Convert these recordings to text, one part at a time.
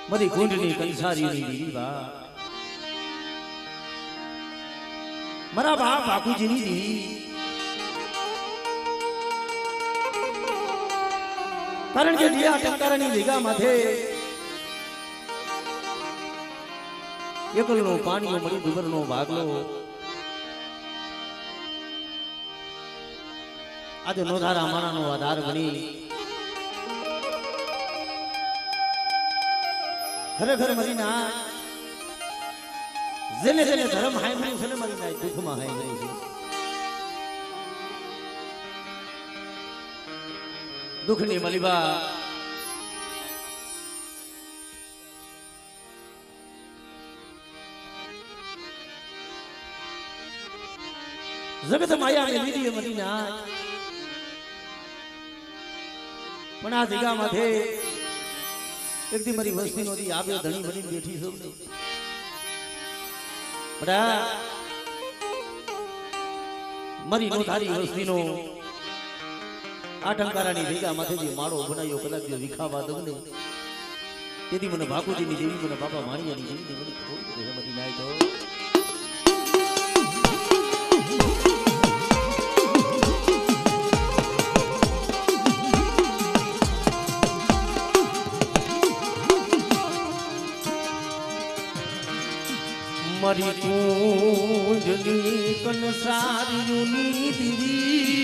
મરી કુંડની કંસારીની દીવા મારા બાપ બાપુજીની દીવી કારણ કે જે ટંકારાની ભેગા માથે એકલનો પાણીઓ મળી ડુંગરનો ભાગલો આજે નોધારા માણાનો આધાર બની ખરેખર મરી ના જેને જેને ધર્મ હાય મળ્યું છે ને મરી ના દુઃખમાં હાય મળ્યું છે દુઃખની મલિબા જગત માયા લીધી મરી ના પણ આ જગ્યા માથે એકદી મારી વસ્તી નોતી આવ્યો ધણી બની બેઠી છું બડા મારી નો તારી વસ્તી નો આ ટંકારાની ભેગા માથે જે માળો બનાવ્યો કદાચ જો વિખાવા દઉં ને તેથી મને બાપુજીની દેવી મને બાપા માણિયાની દેવી મને થોડી રહેમતી નાય તો મારી કુંજની કંસારીની દીવી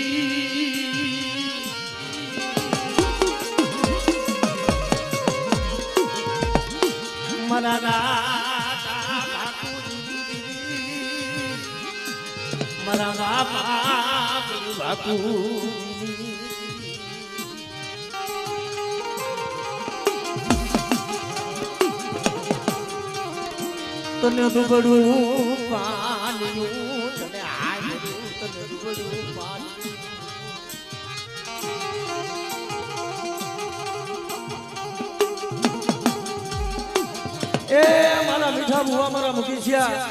મારા દાદા બાપુજીની દીવી મારા બાપા બાપુજીની તને દુબડું પાલ્યું તને હાલ્યું તને દુબડું પાલ્યું એ મારા મીઠા બુવા મારા મુકેશિયા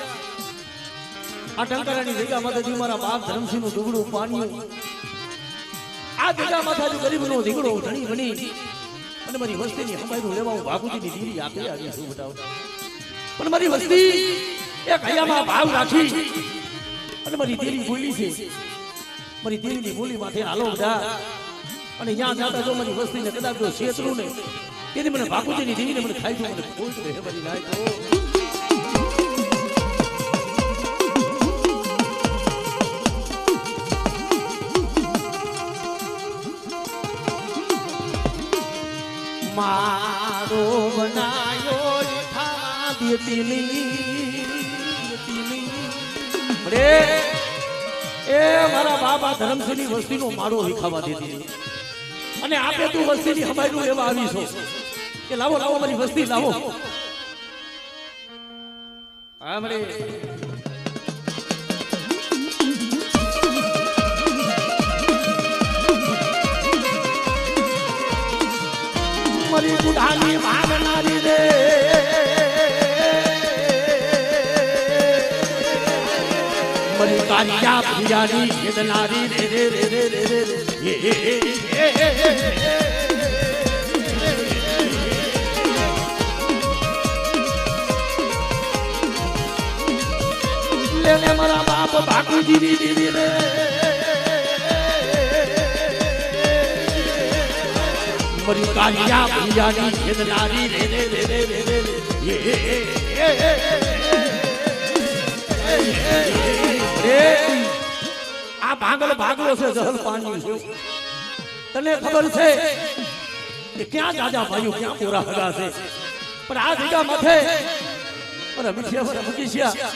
આ ટંકારાની જગ્યા માથેથી મારા બાપ ધરમસિંહ નું દુબડું પાલ્યું આ જગ્યા માથે ગરીબ નો દીકરો ધણી બની અને મારી વસ્તીની હમાયનું લેવા હું બાપુજીની દીરી આપી આવી છું બતાવતા પણ મારી વસ્તી એ કયામાં ભાવ રાખી અને મારી દેવી બોલી છે મારી દેવીની બોલી માથે હાલો બધા અને ત્યાં જાતા જો મારી વસ્તીને કદાચ જો શેતરું ને તેથી મને બાપુજીની દેવીને મને ખાઈ મને કોઈ રહે બની નાય તો મારો બનાયો મારા બાબા ધરમસિંહની વસ્તીનો માળો વિખાવા દેતી અને આપે તું વસ્તીની હમાયનું લેવા આવી છો કે લાવો લાવો મારી વસ્તી લાવો મારી બુઢાની માગનારી રે મરી કાલિયા ભિયાની ખેદનારી રે રે રે રે રે રે લેને મારા બાપ બાપુજીની દીદી રે મરી કાલિયા ભિયાની ખેદનારી રે રે રે રે રે રે આ ભાગલો છે જહલ પાણી છે તને ખબર છે કે ક્યાં દાદા ભાઈઓ ક્યાં પૂરા હગા છે પણ આ જગ્યા માથે મારા મીઠિયા મારા મુકેશિયા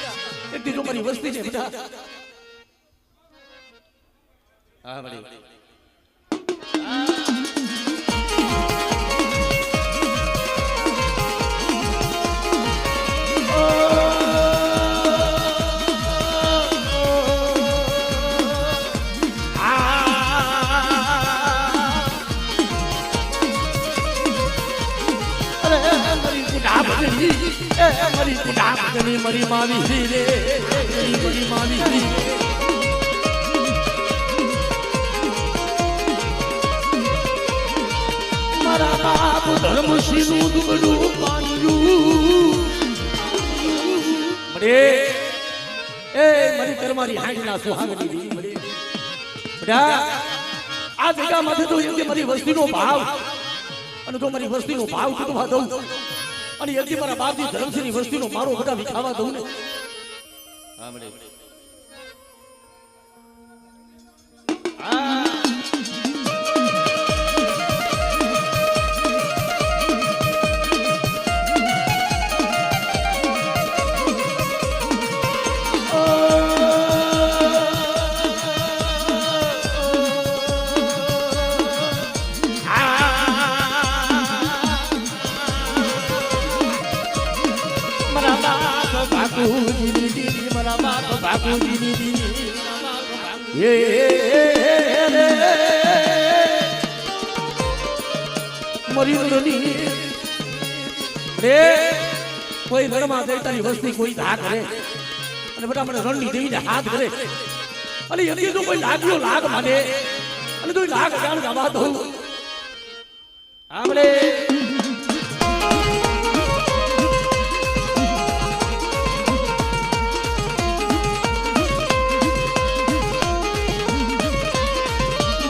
એક દીકરો મારી વસ્તી છે બેટા હા બડી મરી કુડા ભજની મરી માવી રે મરી માવી મારા બાપ ધર્મસિંહનું દુબળું પાન્યું મળે એ મારી કરમારી હાંડના સુહાગની દીવી મળે બેટા આ જગ્યામાંથી તો એમ કે મારી વસ્તીનો ભાવ અને જો મારી વસ્તીનો ભાવ ચૂકવા દઉં અને એથી મારા બાપજી ધર્મસિંહની વસ્તીનો મારો બધા વિખાવા દઉં ને હા મળે કોઈ રણમાં જઈ તારી વસ્તી કોઈ ધા કરે અને બધા મને રણની દેવીને હાથ કરે અને એથી જો કોઈ લાગ્યો લાગ માને અને તો લાગ જાણ જવા દઉં આપણે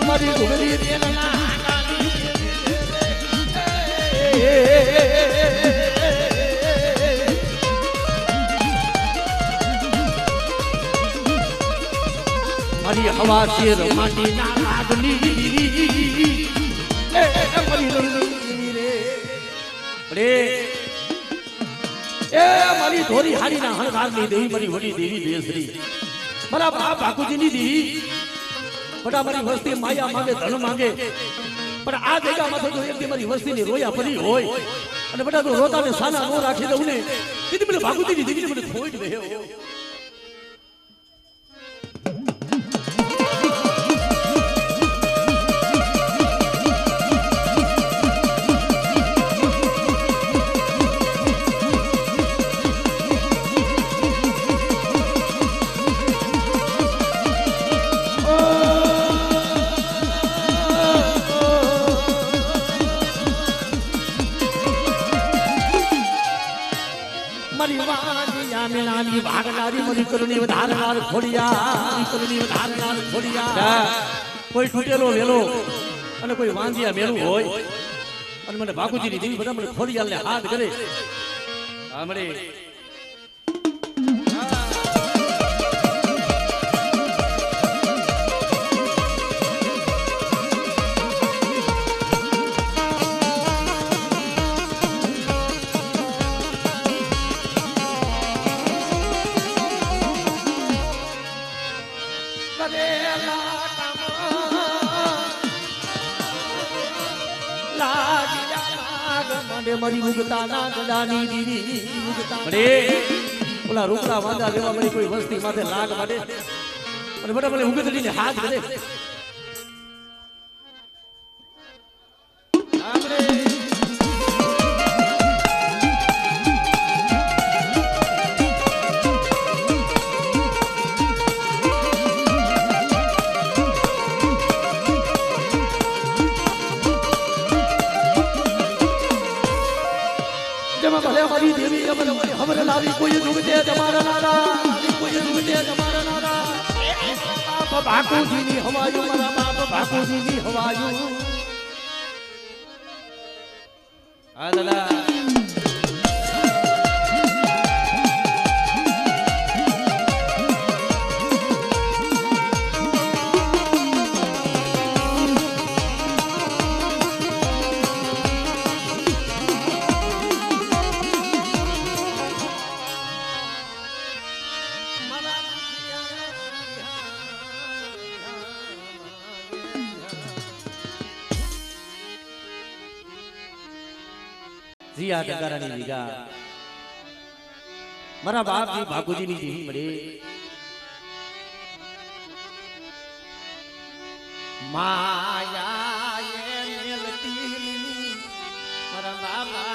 મારી ઘુમરી દેલના મારી હવા શેર માટીના લાગની મારી રે રે એ મારી ધોરી હાડીના હણગારની દેવી મારી વડી દેવી દેસરી મારા બાપ બાકુજીની દેવી બટા મારી વસ્તી માયા માંગે ધન માંગે પણ આ જગ્યામાં તો એકથી મારી વસ્તીની રોયા પડી હોય અને બટા તો રોતાને સાના નો રાખી દઉં ને તેથી મને બાકુજીની દેવીને મને ખોઈ જ રહ્યો કોઈ તૂટેલો વેલો અને કોઈ વાંધિયા મેલું હોય અને મને બાપુજીની દેવી બધા મને ખોડિયાલને હાથ કરે આમળે મારી ઉગતા ના ગડાની દીવી અરે ઓલા રૂપડા વાંદા જેવા મારી કોઈ વસ્તી માથે લાગ માટે અને બડા મને ઉગતડીને હાથ કરે हमारी देवी हमर लावी कोई दुगते जमारा नारा कोई दुगते जमारा नारा बाप बापूजी नी हवायु मारा बाप बापूजी नी हवायु आ दादा जिया डगारानी लीगा मारा बाप जी बापूजी नी देवी मरे माया ये मिलती मारा बाबा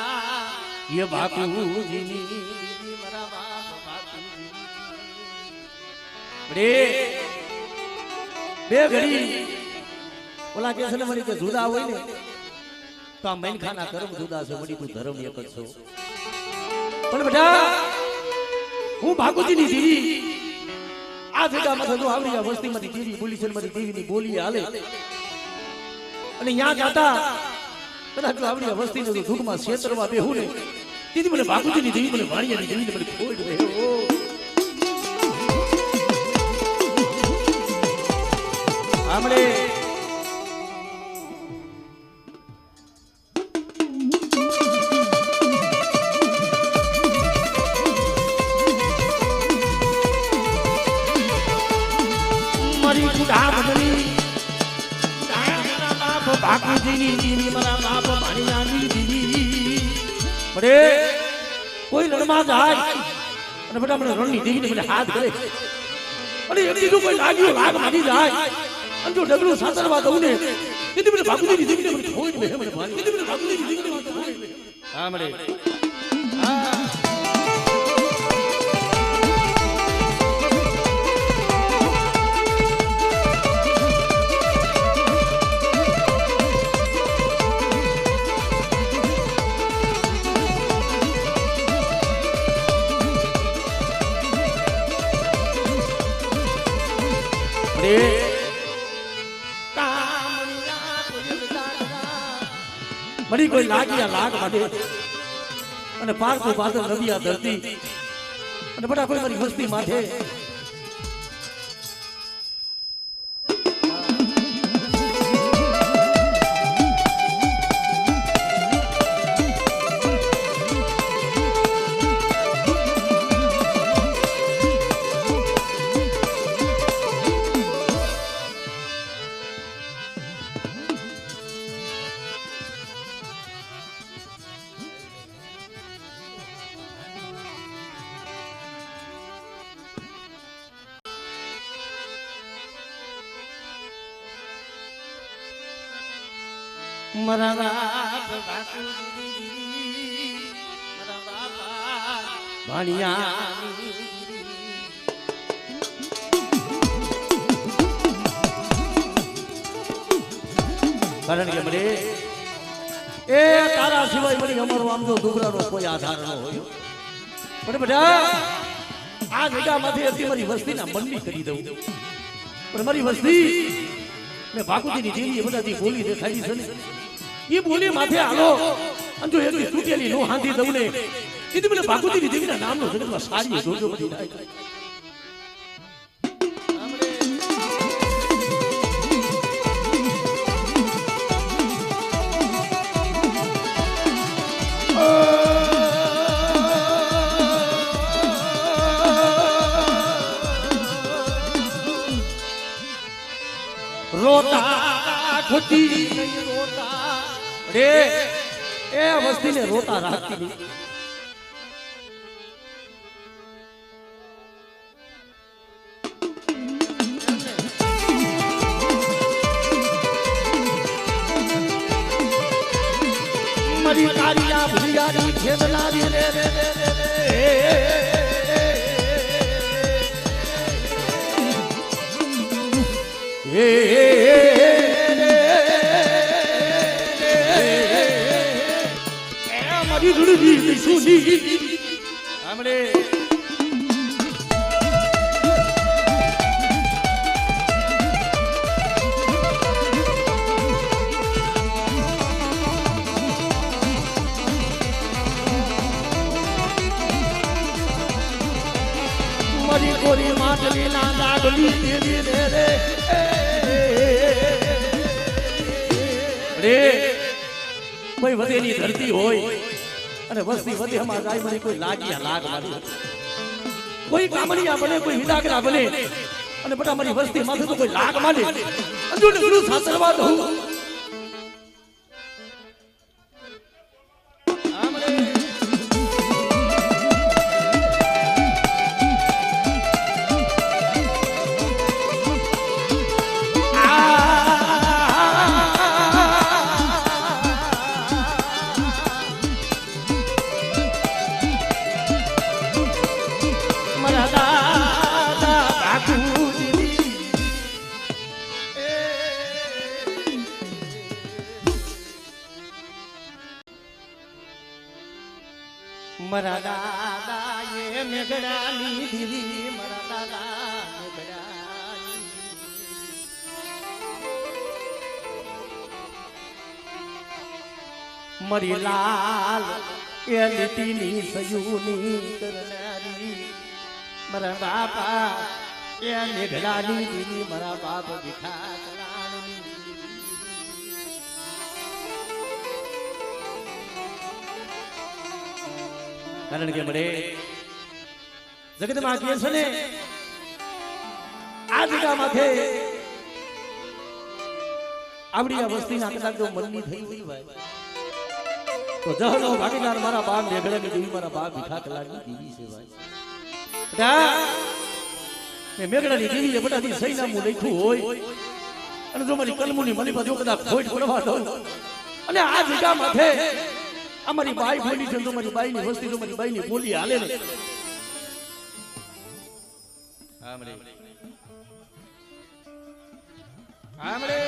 ये बापूजी नी मारा बाप बापूजी मरे बे घड़ी ओला के सने मरी के जुदा होय ने तो કા મેનખાના કર્મ જુદા છે વળી તું ધર્મ એક જ છો પણ બેટા હું ભાગુજીની દીવી આ જગ્યામાં જો આવડી આ વસ્તીમાંથી દેવી બોલી છે મારી દેવીની બોલી હાલે અને ન્યા જાતા કદાચ જો આવડી આ વસ્તીને જો દુઃખમાં છેતરવા બેહું ને દીદી મને ભાગુજીની દેવી મને વાણિયાની દેવીને મને ખોટ રહ્યો આમળે મારી ગુડા બદલી મારા બાપ ભાગુજીની દેવી મારા બાપ વાણિયાની દેવી અરે કોઈ રણમાં જાય અને બેટા મને રણની દેવીને મને હાથ કરે અને એમની જો કોઈ લાગ્યો લાગ મારી જાય અને જો ડગલું સાતરવા દઉં ને તેથી મને ભાગુજીની દેવીને મને ખોઈ દે મને ભાઈ તેથી મને ભાગુજીની દેવીને મને ખોઈ દે હા મળે મરી કોઈ લાગ્યા લાગ માટે અને પારતું પાદર નદિયા ધરતી અને બટા કોઈ મારી વસ્તી માથે મારા બાપ ભાગુજી મારા બાપા વાણિયા કારણ કે મને એ તારા સિવાય મને અમારો આમ તો દુબરાનો કોઈ આધાર ન હોય પણ બધા આ જગ્યામાંથી હતી મારી વસ્તીના મનની કરી દઉં પણ મારી વસ્તી મેં ભાગુજીની દેવી એ બધાથી બોલી દેખાડી છે ને એ બોલી માથે હાલો અને જો એટલી તૂટેલી નો હાંધી દઉં ને તેથી મને ભાગુજીની દેવીના નામનો જગતમાં સારી જોજો બધી નાય રોતા ખોટી નહીં રોતા રે એ વસ્તીને રોતા રાખતી નહીં મારી કારિયા ભૂલિયાની ખેમલારી રે રે રે મારી ધૂળી સુની આમડે મારી કોરી માટલી ના દાડલી દેવી રે રે કોઈ વધેલી ધરતી હોય અને વસ્તી વધે હમા જાય મને કોઈ લાગ્યા લાગ મારી કોઈ કામણિયા બને કોઈ હિડાગરા બને અને બટા મારી વસ્તી માથે તો કોઈ લાગ માને અંજુ ડગલું સાસરવા દઉં મારા દાદા એ મેઘડાની દીદી મારા દાદા મેઘડાની મરી લાલ એ લીટીની સયુની કરનારી મારા બાપા એ મેઘડાની દીદી મારા બાપ વિઠા કલાણની કારણ કે મળે જગતમાં કે છે ને આ જગા માથે આવડી આ વસ્તીના કદાચ જો મનની થઈ હોય ભાઈ તો જહનો ભાગીદાર મારા બાપ મેઘડાની દેવી મારા બાપ વિઠા કલાની દેવી છે ભાઈ બેટા મે મેઘડાની દેવી એ બધાથી સૈનામું લખ્યું હોય અને જો મારી કલમુની મની પર જો કદાચ ખોટ પડવા દઉં અને આ જગા માથે અમારી બાઈ બોલી છે તો મારી બાઈની વસ્તી તો મારી બાઈની બોલી હાલે ને આમરે આમરે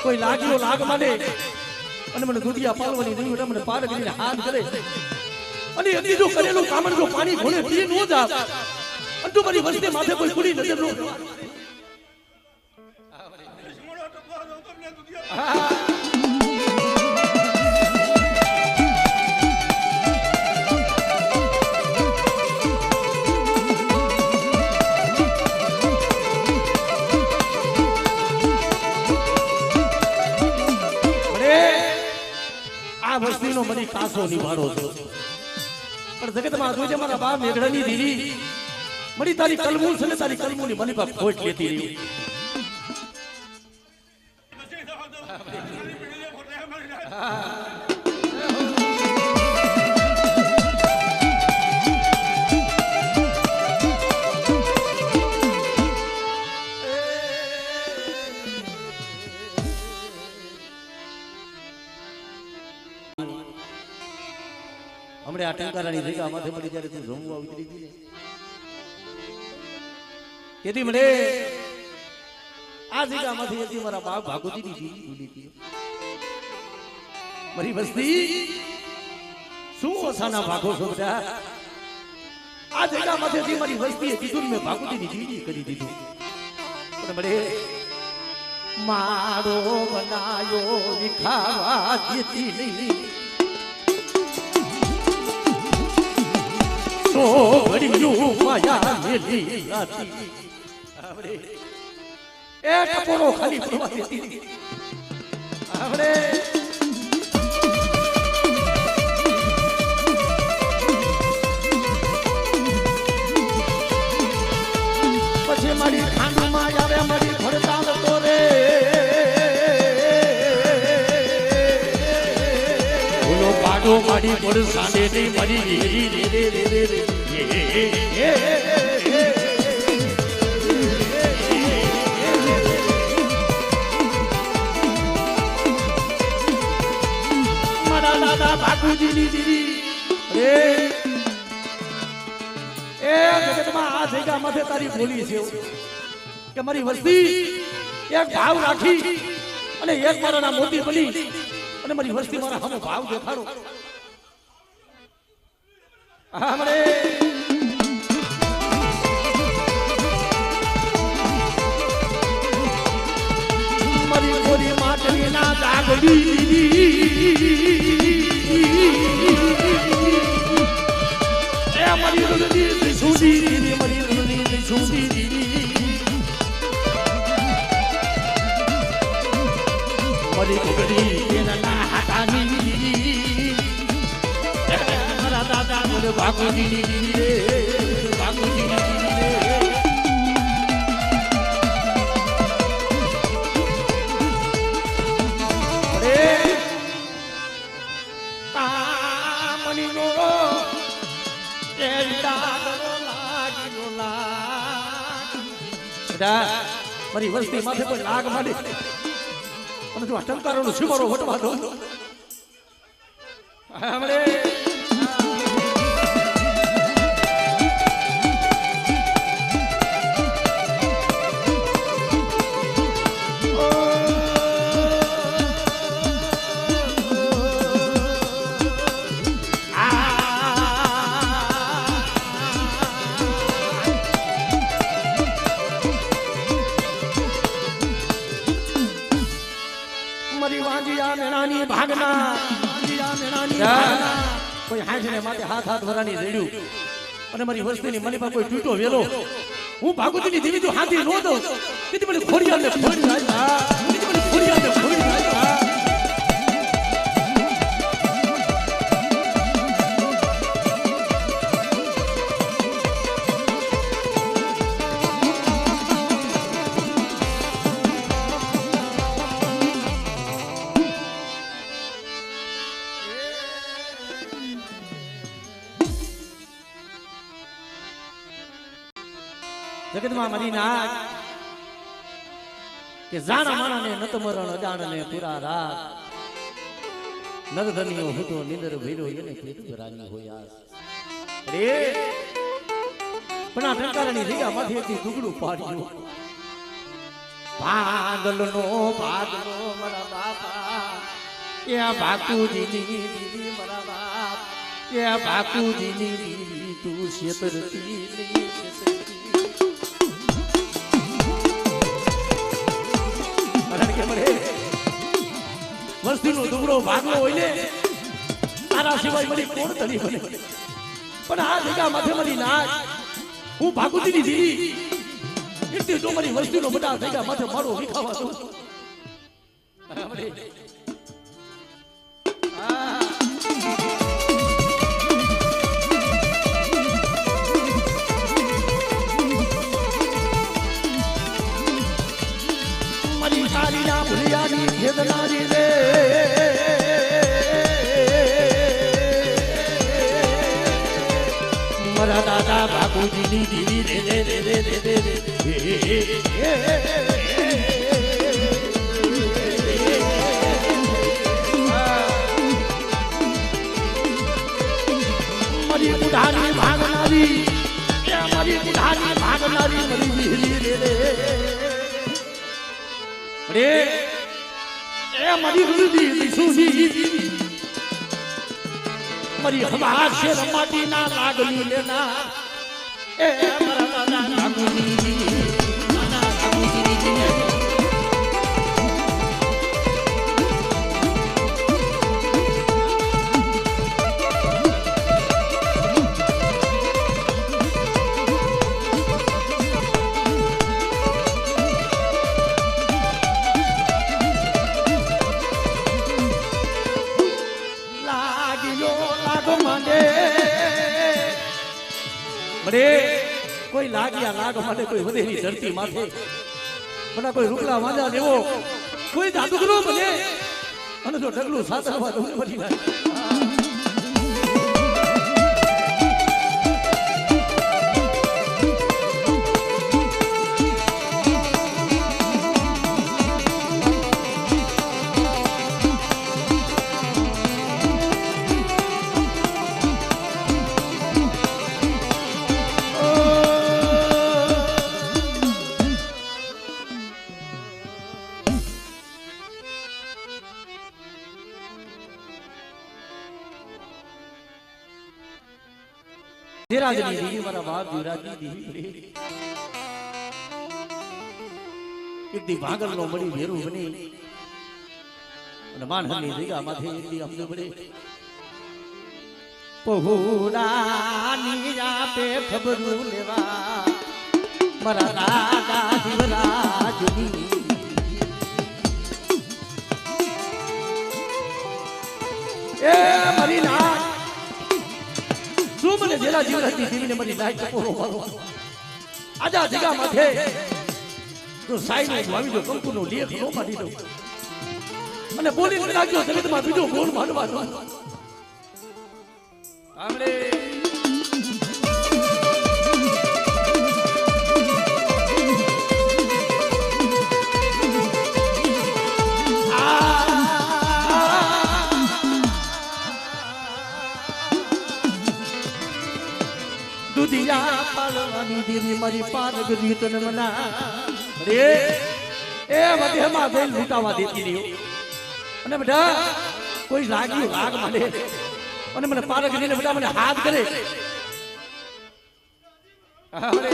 કોઈ લાગ્યો લાગ માંડે અને મને દુધિયા પાલવાની નહીં મને પાર કરીને હાથ કરે અને એની જો કરેલું કામણ જો પાણી ઘોડે પી નો જાત અને તું મારી વસ્તી માથે કોઈ કુડી નજર નો વસ્તીનો મની કાસો નિભાડો છો પણ જગતમાં જોજે મારા બાપ મેઘડાની દીદી મરી તારી કલમુ છે ને તારી કલમુની મની પર ખોટ લેતી રહી હમણે આ ટંકારાની જગ્યા માથે પડી જ્યારે તું રમવા ઉતરી હતી ને તેથી મને આ જગ્યા માંથી હતી મારા બાપ ભાગવતીની દીદી ભૂલી હતી મારી વસ્તી શું ઓછાના ભાગો છો બધા આ જગ્યા માંથી મારી વસ્તીએ કીધું મેં ભાગવતીની દીદી કરી દીધું પણ મને મારો બનાયો વિખાવા દેતી નહીં તો વડિયું માયા મેલી હતી આવડે એ ટપોરો ખાલી પડવા દેતી આવડે પછી મારી ખાંડમાં આવે મારી ભડતાલ તો રે બોલો પાડો મારી પડસાને ની મારી મારા દાદા બાપુજીની દીદી રે એ જગતમાં આ જગ્યા માથે તારી બોલી છે કે મારી વસ્તી એક ભાવ રાખી અને એક મારા મોતી બની અને મારી વસ્તી મારા સામે ભાવ દેખાડો हमरे मरी गोरी माटली ना जागडी ए मरी रुदी छुडी मरी रुदी छुडी मरी गोरी ना हातानी भागुजी भागुजी બધા મારી વસ્તી માથે કોઈ લાગ માંડે અને જો આ ટંકારોનો છીમારો વટવા દો હમણે કોઈ હાજને માટે હાથ વરાની રેડ્યું અને મારી વસ્તીની મને પર કોઈ તૂટો વેલો હું ભાગુતીની દેવી તો હાથી નો દઉં કીધી મને ખોડિયાને ખોડી નાખ કીધી મને ખોડિયાને ખોડી નાખ જગતમાં મરી નાખ કે જાણા માણાને નત મરણ અજાણને પૂરા રાત નરધનિયો હતો નિંદર ભેરો એને પેટ ભરાની હોય રે પણ આ ટંકારાની જગ્યા માંથી એક દુગડું પાડ્યું ભાગલનો ભાગલો મારા બાપા એ ભાકુજીની દીદી મારા બાપ એ ભાકુજીની દીદી તું શેતરતી નહીં વસ્તીનો દુબળો ભાગલો હોય ને તારા સિવાય મળી કોણ તરી બને પણ આ જગ્યા માથે મળી નાખ હું ભાગુતીની દીદી એટલી તો મારી વસ્તીનો બધા જગ્યા માથે મારો વિખાવા દઉં મારી સારી ના ભૂલિયાની ખેદનારી રે મારા દાદા બાપુજીની દીદી રે રે રે રે રે રે રે મારી બુઢાની ભાગનારી મારી બુઢાની ભાગનારી મારી વિહલી રે રે રે એ મારી હૃદય સુજી મારી હવા છે રમાટી ના લાગણી લેના એ મારા દાદા લાગણી નાના લાગણી કોઈ લાગ્યા લાગ માટે કોઈ વધેલી ધરતી માથે મને કોઈ રૂકલા વાંધા દેવો કોઈ જાદુગરો બને અને જો ઢગલું સાતરવા દઉં મરી જાય ધીરાજની દીવી મારા બાપ ધીરાજની દીવી એક દી ભાગલ નો મળી ભેરું બની અને માનહની જગ્યા માંથી એક દી અમને મળે પહોળાની આપે ખબરું લેવા મારા દાદા શિવરાજની એ મારી ના મને જેલા જીવરાજની દેવીને મારી લાઈટ ટકોરો મારો આજા જગા માથે તો સાઈ નો ભાવી જો કંકુનો લેખ નો મારી દઉં અને બોલીને લાગ્યો જગતમાં બીજો બોલ મારવા દો આમરે નાની દેવી મારી પારગરી તને મના રે એ વધેમાં જઈને લૂંટાવા દેતી નહીં અને બધા કોઈ લાગ્યું રાગ મને અને મને પારગરીને બધા મને હાથ કરે અરે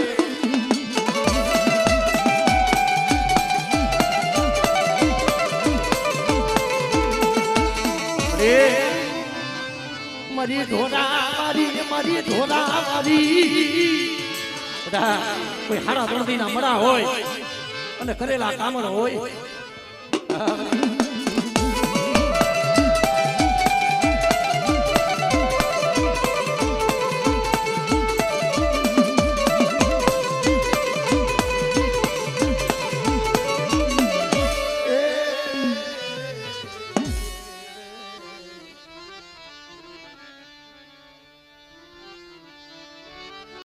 મારી ઢોરા મારી ઢોરા મારી બધા કોઈ હારા દોડતીના મડા હોય અને કરેલા કામર હોય